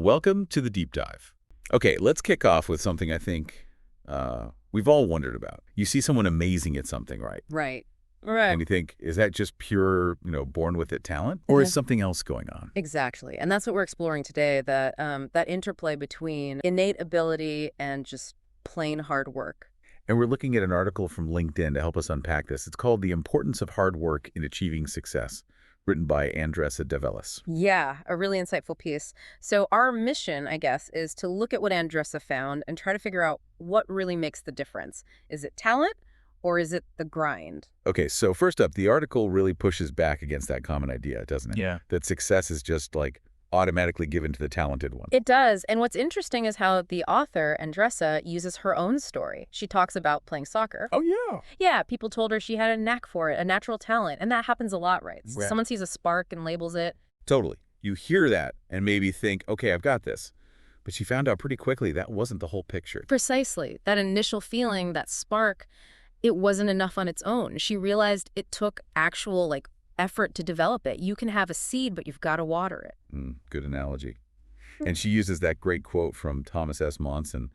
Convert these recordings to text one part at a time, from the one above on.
Welcome to the deep dive. Okay, let's kick off with something I think we've all wondered about. You see someone amazing at something, right? Right. Right. And you think, is that just pure, born with it talent? Or is something else going on? Exactly. And that's what we're exploring today, that interplay between innate ability and just plain hard work. And we're looking at an article from LinkedIn to help us unpack this. It's called The Importance of Hard Work in Achieving Success, written by Andressa Develis. Yeah, a really insightful piece. So our mission, I guess, is to look at what Andressa found and try to figure out what really makes the difference. Is it talent or is it the grind? Okay, so first up, the article really pushes back against that common idea, doesn't it? Yeah. That success is just like automatically given to the talented one. It does. And what's interesting is how the author, Andressa, uses her own story. She talks about playing soccer. Oh, yeah. Yeah, people told her she had a knack for it, a natural talent. And that happens a lot, right? Right. Someone sees a spark and labels it. Totally. You hear that and maybe think, okay, I've got this. But she found out pretty quickly that wasn't the whole picture. Precisely. That initial feeling, that spark, it wasn't enough on its own. She realized it took actual, effort to develop it. You can have a seed, but you've got to water it. Good analogy. And she uses that great quote from Thomas S. Monson,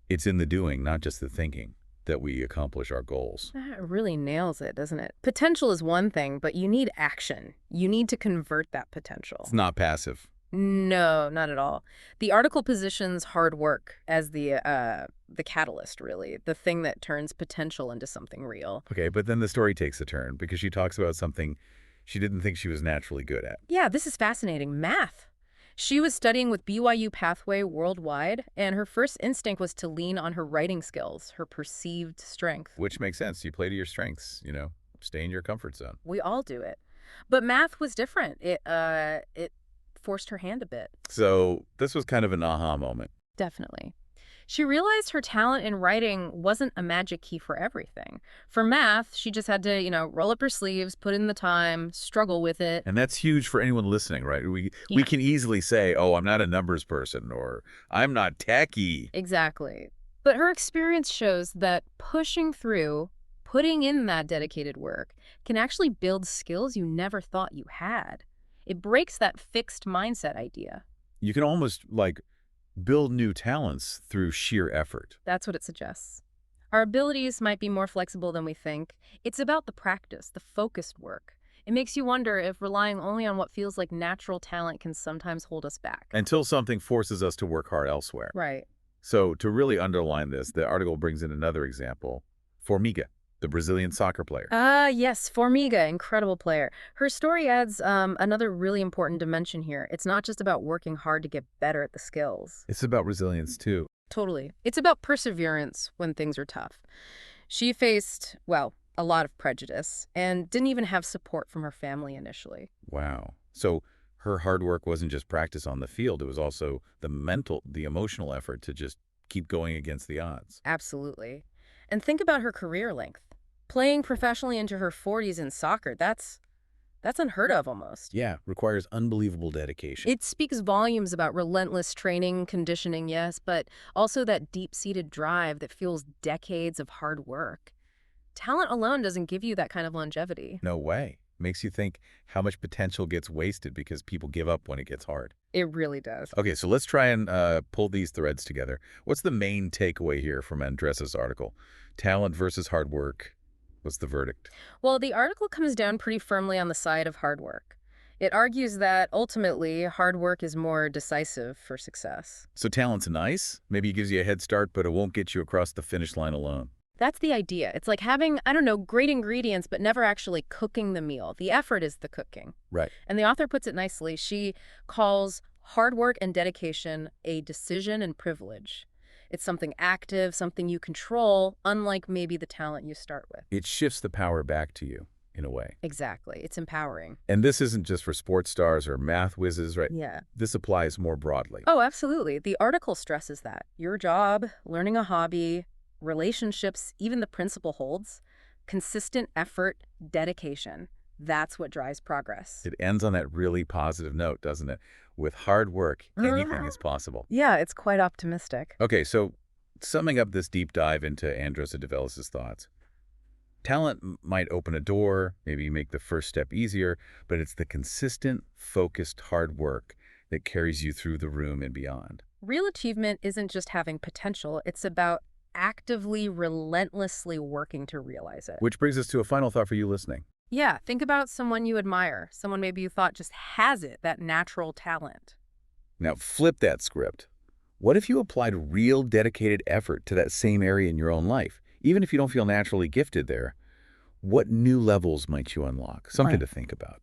it's in the doing, not just the thinking, that we accomplish our goals. That really nails it, doesn't it? Potential is one thing, but you need action. You need to convert that potential. It's not passive. No, not at all. The article positions hard work as the catalyst, really, the thing that turns potential into something real. Okay, but then the story takes a turn because she talks about something she didn't think she was naturally good at. Yeah, this is fascinating. Math. She was studying with BYU Pathway Worldwide, and her first instinct was to lean on her writing skills, her perceived strength. Which makes sense. You play to your strengths, stay in your comfort zone. We all do it. But math was different. It forced her hand a bit. So this was kind of an aha moment. Definitely. She realized her talent in writing wasn't a magic key for everything. For math, she just had to, roll up her sleeves, put in the time, struggle with it. And that's huge for anyone listening, right? We Yeah. can easily say, oh, I'm not a numbers person, or I'm not techie. Exactly. But her experience shows that pushing through, putting in that dedicated work, can actually build skills you never thought you had. It breaks that fixed mindset idea. You can almost, build new talents through sheer effort. That's what it suggests. Our abilities might be more flexible than we think. It's about the practice, the focused work. It makes you wonder if relying only on what feels like natural talent can sometimes hold us back. Until something forces us to work hard elsewhere. Right. So to really underline this, the article brings in another example. Formiga, the Brazilian soccer player. Yes, Formiga, incredible player. Her story adds another really important dimension here. It's not just about working hard to get better at the skills. It's about resilience, too. Totally. It's about perseverance when things are tough. She faced, a lot of prejudice and didn't even have support from her family initially. Wow. So her hard work wasn't just practice on the field. It was also the emotional effort to just keep going against the odds. Absolutely. And think about her career length. Playing professionally into her 40s in soccer, that's unheard of almost. Yeah, requires unbelievable dedication. It speaks volumes about relentless training, conditioning, yes, but also that deep-seated drive that fuels decades of hard work. Talent alone doesn't give you that kind of longevity. No way. Makes you think how much potential gets wasted because people give up when it gets hard. It really does. Okay, so let's try and pull these threads together. What's the main takeaway here from Andressa's article? Talent versus hard work. What's the verdict? Well, the article comes down pretty firmly on the side of hard work. It argues that, ultimately, hard work is more decisive for success. So talent's nice. Maybe it gives you a head start, but it won't get you across the finish line alone. That's the idea. It's like having, great ingredients, but never actually cooking the meal. The effort is the cooking. Right. And the author puts it nicely. She calls hard work and dedication a decision and privilege. It's something active, something you control, unlike maybe the talent you start with. It shifts the power back to you, in a way. Exactly. It's empowering. And this isn't just for sports stars or math whizzes, right? Yeah. This applies more broadly. Oh, absolutely. The article stresses that. Your job, learning a hobby, relationships, even the principle holds. Consistent effort, dedication. That's what drives progress. It ends on that really positive note, doesn't it? With hard work, anything is possible. Yeah, it's quite optimistic. Okay, so summing up this deep dive into Andressa Develis' thoughts, talent might open a door, maybe make the first step easier, but it's the consistent, focused hard work that carries you through the room and beyond. Real achievement isn't just having potential, it's about actively, relentlessly working to realize it. Which brings us to a final thought for you listening. Yeah, think about someone you admire, someone maybe you thought just has it, that natural talent. Now flip that script. What if you applied real dedicated effort to that same area in your own life? Even if you don't feel naturally gifted there, what new levels might you unlock? Something Right. to think about.